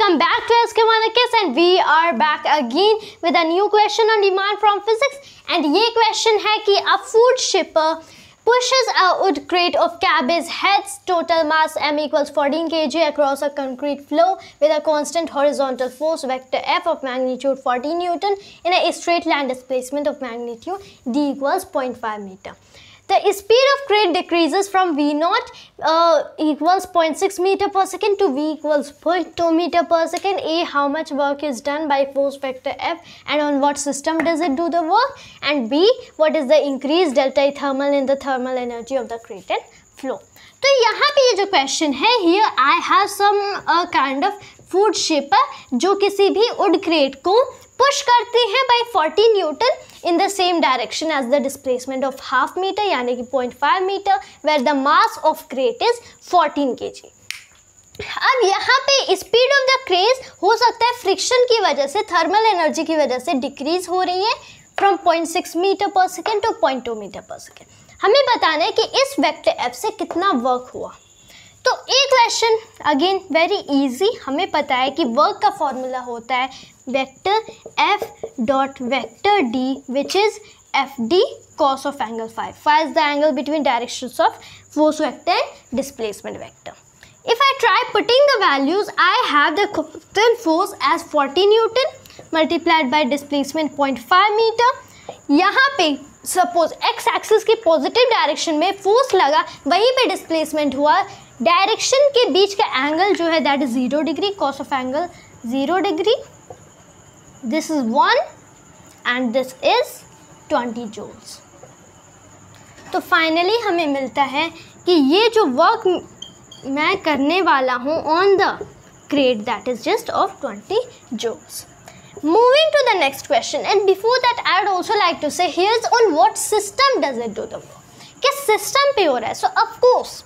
Welcome back to SK Manakis and we are back again with a new question on demand from physics. And ये question है कि a food shipper pushes a wood crate of cabbage heads, total mass m equals 14 kg across a concrete floor with a constant horizontal force vector f of magnitude 40 Newton in a straight line displacement of magnitude d equals 0.5 meter. The speed of crate decreases from v0 equals 0.6 meter per second to v equals 0.2 meter per second. A, how much work is done by force vector F and on what system does it do the work? And B, what is the increased delta E thermal in the thermal energy of the crate and flow? तो यहाँ पे ये जो question है, here I have some kind of food shipper जो किसी भी wood crate को पुश करते हैं by 40 Newton in the same direction as the displacement of half meter यानी कि 0.5 meter where the mass of crate is 14 kg. अब यहाँ पे स्पीड ऑफ द क्रेट हो सकता है फ्रिक्शन की वजह से, थर्मल एनर्जी की वजह से डिक्रीज हो रही है फ्रॉम 0.6 मीटर पर सेकेंड टू 0.2 मीटर पर सेकेंड. हमें बताना है कि इस वेक्टर एफ से कितना वर्क हुआ. तो एक क्वेश्चन अगेन वेरी इजी, हमें पता है कि वर्क का फॉर्मूला होता है vector F dot vector D which is F D cos of angle phi. Phi is the angle between directions of force vector and displacement vector. If I try putting the values, I have the constant force as 40 Newton multiplied by displacement 0.5 meter. यहाँ पे suppose x axis की positive direction में force लगा, वहीं पे displacement हुआ. Direction के बीच का एंगल जो है that is 0 degree, cos of angle 0 degree. This is 1 and this is 20 joules. तो फाइनली हमें मिलता है कि ये जो वर्क मैं करने वाला हूँ on the crate that is just of 20 joules. Moving to the next question, and before that I would also like to say here's on what system does it do the work. किस system पे हो रहा है. So of course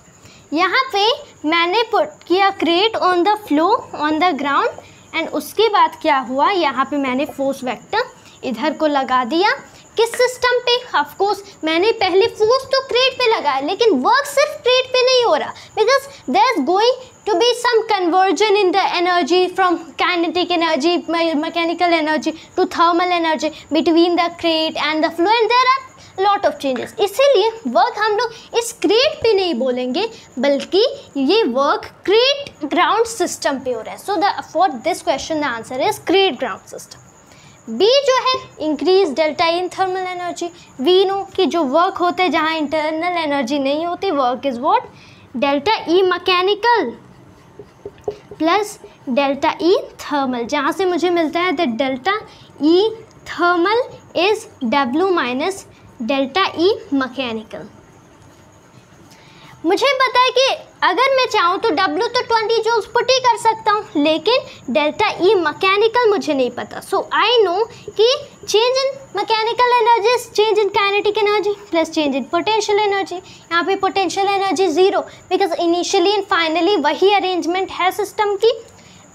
यहाँ पे मैंने put किया crate on the floor on the ground and उसके बाद क्या हुआ, यहाँ पे मैंने फोर्स वेक्टर इधर को लगा दिया. किस सिस्टम पे? ऑफकोर्स मैंने पहले फोर्स तो क्रेट पे लगाया, लेकिन वर्क सिर्फ क्रेट पे नहीं हो रहा, because there is going to be some conversion in the energy from kinetic energy, mechanical energy to thermal energy between the crate and the flow, and there are lot of changes. इसीलिए work हम लोग इस crate पे नहीं बोलेंगे, बल्कि ये work crate ground system पे हो रहा है. So the for this question the answer is crate ground system. B जो है increase delta in thermal energy. We know कि जो वर्क होते हैं जहाँ इंटरनल एनर्जी नहीं होती, work is what, delta E mechanical plus delta E thermal, जहाँ से मुझे मिलता है that delta E thermal is W minus delta E mechanical. मुझे पता है कि अगर मैं चाहूँ तो W तो 20 जूल्स पुट ही कर सकता हूँ, लेकिन डेल्टा ई मैकेनिकल मुझे नहीं पता. सो आई नो कि change in mechanical energy change in kinetic energy plus change in potential energy. यहाँ पे potential energy 0 because initially and finally वही अरेंजमेंट है सिस्टम की.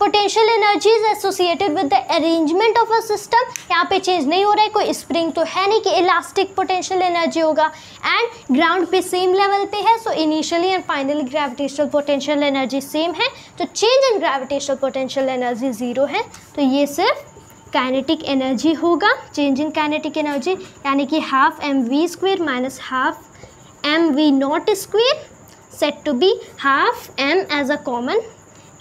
Potential energy is associated with the arrangement of a system. यहाँ पे change नहीं हो रहा है, कोई स्प्रिंग तो है नहीं कि इलास्टिक पोटेंशियल एनर्जी होगा, एंड ग्राउंड पे सेम लेवल पे है. So initially and finally gravitational potential energy same है, तो change in gravitational potential energy 0 है. तो ये सिर्फ काइनेटिक एनर्जी होगा, चेंज इन काइनेटिक एनर्जी, यानी कि half M V square minus half M V not square set to be half M as a common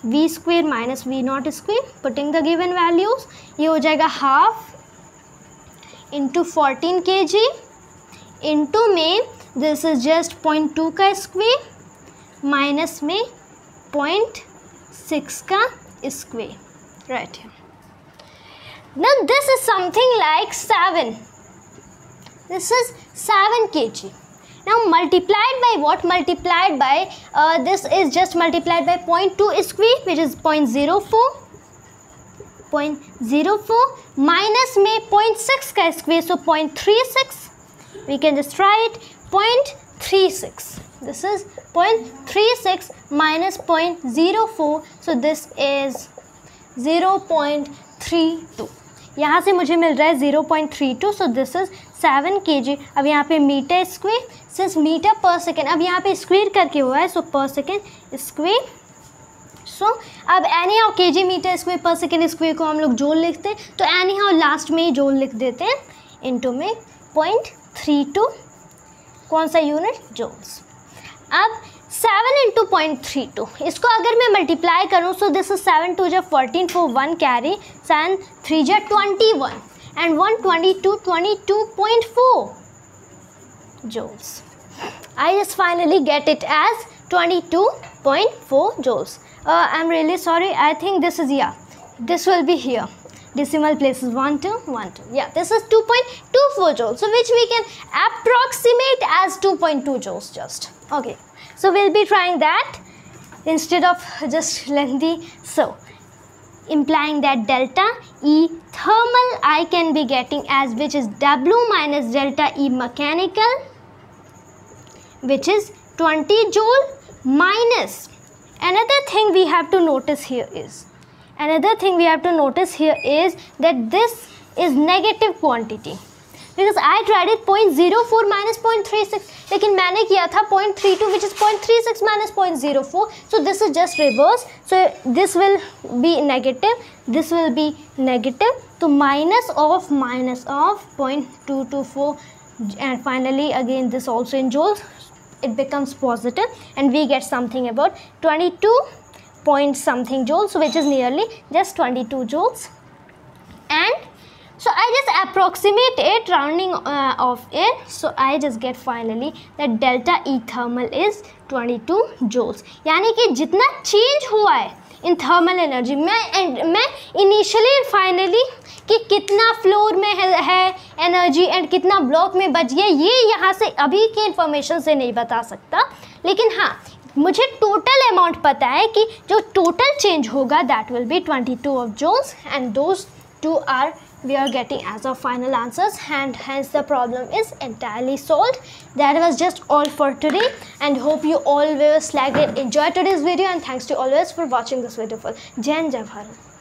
v square minus V not square. Putting the given values, ये हो जाएगा half into 14 kg into में this is just 0.2 का square minus में 0.6 का square. Right, now this is something like 7. This is 7 kg. Now multiplied by what? Multiplied by this is just multiplied by 0.2 square which is 0.04. 0.04 minus में 0.6 का square, so 0.36. We can just try it. 0.36. This is 0.36 minus 0.04, so this is 0.32. यहाँ से मुझे मिल रहा है 0.32. So this is 7 kg. अब यहाँ पे मीटर स्क्वेयर, सिंस मीटर पर सेकेंड, अब यहाँ पे स्क्वेयर करके हुआ है, सो पर सेकेंड स्क्वेयर, सो अब एनी हाउ के जी मीटर स्क्वायर पर सेकेंड स्क्वायर को हम लोग जूल लिखते हैं, तो एनी हाउ लास्ट में ही जूल लिख देते हैं, इनटू में 0.32 कौन सा यूनिट, जूल्स। अब 7 इंटू 0.32, इसको अगर मैं मल्टीप्लाई करूँ, so this is 7 2 14 for 1 carry, 7 3 21 and 122 22.4 joules. I just finally get it as 22.4 joules. I'm really sorry, I think this is, yeah, this will be here, decimal places 1 2 1 2, yeah, this is 2.24 joules, so which we can approximate as 2.2 joules just. Okay, so we'll be trying that instead of just lengthy. So implying that delta E thermal I can be getting as, which is W minus delta E mechanical, which is 20 joule, minus another thing we have to notice here is that this is negative quantity, because I tried it 0.04 minus 0.36, लेकिन मैंने किया था 0.32 which is 0.36 minus 0.04, so this is just reverse, so this will be negative, this will be negative, so minus of 0.224, and finally again this also in joules, it becomes positive and we get something about 22 point something joules, which is nearly just 22 joules. And so I just approximate it, rounding of it, so I just get finally that delta E thermal is 22 joules. यानी कि जितना change हुआ है इन thermal energy मैं initially and finally कि कितना floor में है एनर्जी एंड कितना ब्लॉक में बच गया, ये यहाँ से अभी के इंफॉर्मेशन से नहीं बता सकता, लेकिन हाँ मुझे टोटल अमाउंट पता है कि जो टोटल चेंज होगा that will be 22 of joules, and those two are we are getting as our final answers, and hence the problem is entirely solved. That was just all for today, and hope you all will enjoy today's video, and thanks to always for watching this video. Jai Hind, Jai Bharat.